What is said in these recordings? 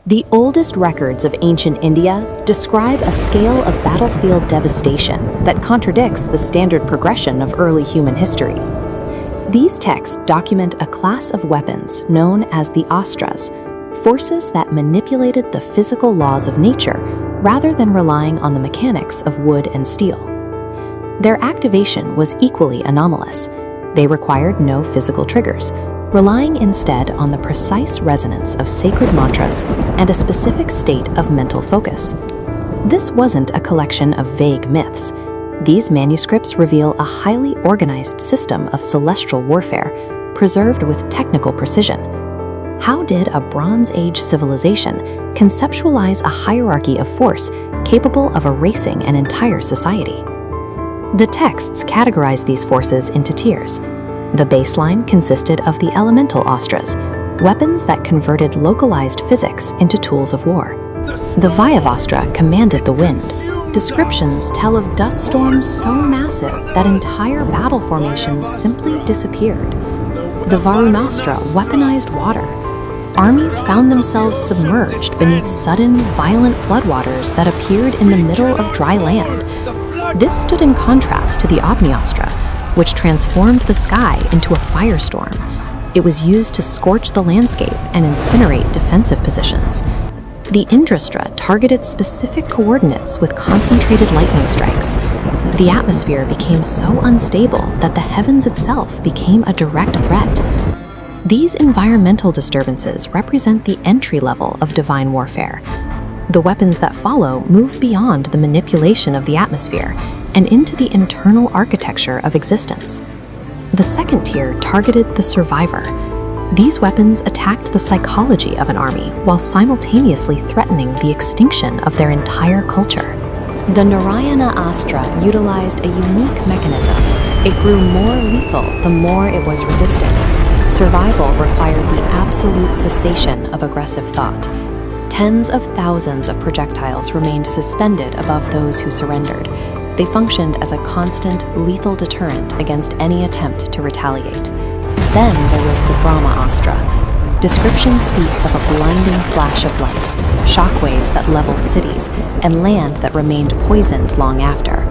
The oldest records of ancient India describe a scale of battlefield devastation that contradicts the standard progression of early human history. These texts document a class of weapons known as the Astras, forces that manipulated the physical laws of nature rather than relying on the mechanics of wood and steel. Their activation was equally anomalous. They required no physical triggers, relying instead on the precise resonance of sacred mantras and a specific state of mental focus. This wasn't a collection of vague myths. These manuscripts reveal a highly organized system of celestial warfare, preserved with technical precision. How did a Bronze Age civilization conceptualize a hierarchy of force capable of erasing an entire society? The texts categorize these forces into tiers. The baseline consisted of the elemental Astras, weapons that converted localized physics into tools of war. The Vayavastra commanded the wind. Descriptions tell of dust storms so massive that entire battle formations simply disappeared. The Varunastra weaponized water. Armies found themselves submerged beneath sudden, violent floodwaters that appeared in the middle of dry land. This stood in contrast to the Agneyastra, which transformed the sky into a firestorm. It was used to scorch the landscape and incinerate defensive positions. The Indrastra targeted specific coordinates with concentrated lightning strikes. The atmosphere became so unstable that the heavens itself became a direct threat. These environmental disturbances represent the entry level of divine warfare. The weapons that follow move beyond the manipulation of the atmosphere and into the internal architecture of existence. The second tier targeted the survivor. These weapons attacked the psychology of an army while simultaneously threatening the extinction of their entire culture. The Narayana Astra utilized a unique mechanism. It grew more lethal the more it was resisted. Survival required the absolute cessation of aggressive thought. Tens of thousands of projectiles remained suspended above those who surrendered. They functioned as a constant, lethal deterrent against any attempt to retaliate. Then there was the Brahmastra. Descriptions speak of a blinding flash of light, shockwaves that leveled cities, and land that remained poisoned long after.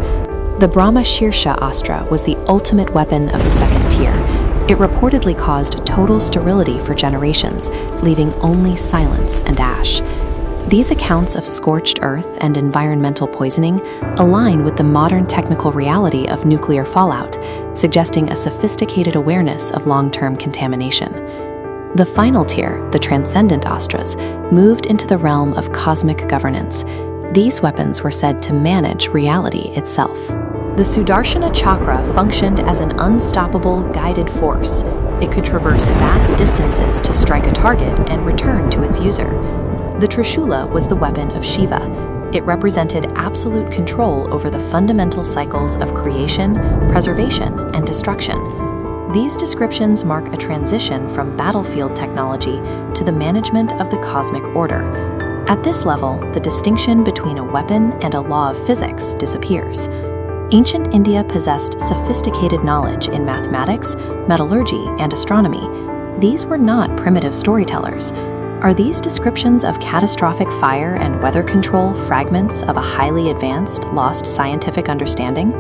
The Brahmashirsha Astra was the ultimate weapon of the second tier. It reportedly caused total sterility for generations, leaving only silence and ash. These accounts of scorched earth and environmental poisoning align with the modern technical reality of nuclear fallout, suggesting a sophisticated awareness of long-term contamination. The final tier, the Transcendent Astras, moved into the realm of cosmic governance. These weapons were said to manage reality itself. The Sudarshana Chakra functioned as an unstoppable, guided force. It could traverse vast distances to strike a target and return to its user. The Trishula was the weapon of Shiva. It represented absolute control over the fundamental cycles of creation, preservation, and destruction. These descriptions mark a transition from battlefield technology to the management of the cosmic order. At this level, the distinction between a weapon and a law of physics disappears. Ancient India possessed sophisticated knowledge in mathematics, metallurgy, and astronomy. These were not primitive storytellers. Are these descriptions of catastrophic fire and weather control fragments of a highly advanced, lost scientific understanding?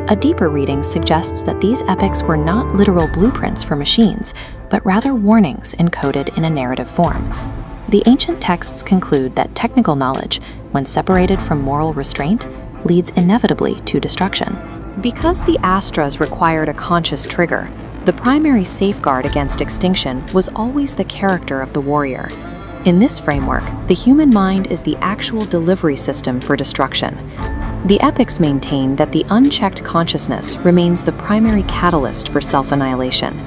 A deeper reading suggests that these epics were not literal blueprints for machines, but rather warnings encoded in a narrative form. The ancient texts conclude that technical knowledge, when separated from moral restraint, leads inevitably to destruction. Because the Astras required a conscious trigger, the primary safeguard against extinction was always the character of the warrior. In this framework, the human mind is the actual delivery system for destruction. The epics maintain that the unchecked consciousness remains the primary catalyst for self-annihilation.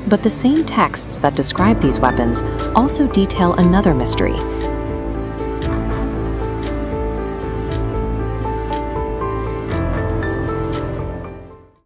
But the same texts that describe these weapons also detail another mystery: